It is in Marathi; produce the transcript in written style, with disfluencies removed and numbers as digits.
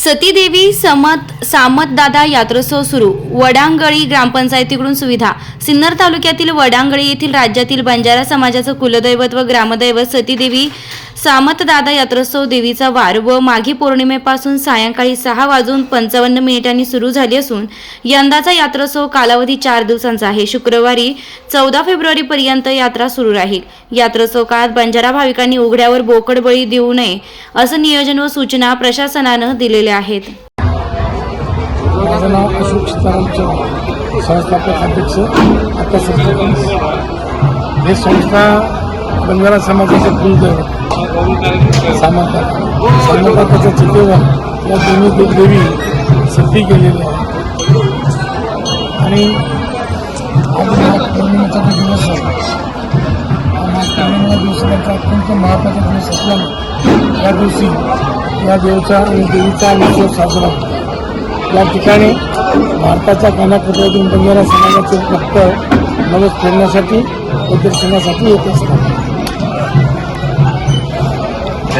सतीदेवी सामतदादा यात्रोत्सव सुरू. वडांगळी ग्रामपंचायतीकडून सुविधा. सिन्नर तालुक्यातील वडांगळी येथील राज्यातील बंजारा समाजाचं कुलदैवत व ग्रामदैवत सतीदेवी सामतदादा यात्रोत्सव देवीचा वार व माघी पौर्णिमेपासून सायंकाळी 6:55 सुरू झाली असून यंदाचा यात्रोत्सव कालावधी 4 दिवसांचा आहे. शुक्रवारी 14 फेब्रुवारीपर्यंत यात्रा सुरू राहील. यात्रोत्सव काळात बंजारा भाविकांनी उघड्यावर बोकड बळी देऊ नये असं नियोजन व सूचना प्रशासनानं दिलेल्या आहेत. माझं नाव अशोक सीताराम, संस्थापक अध्यक्ष आता हे संस्था बंजारा समाजाचे कुलदैवत सामंताच्या चितेवर या दोन्ही देवी सिद्धी केलेली आहे आणि आज पौर्णिमेचा दिवस आहे. पौर्णिमेच्या दिवसाचा अत्यंत महत्त्वाचा दिवस असल्याने या दिवशी या देवचा आणि देवीचा उत्सव साजरा होतो. या ठिकाणी भारताच्या कानाकोपऱ्यातून बंजारा समाजाचे भक्त नवस फेडण्यासाठी प्रदर्शनासाठी येत असतात.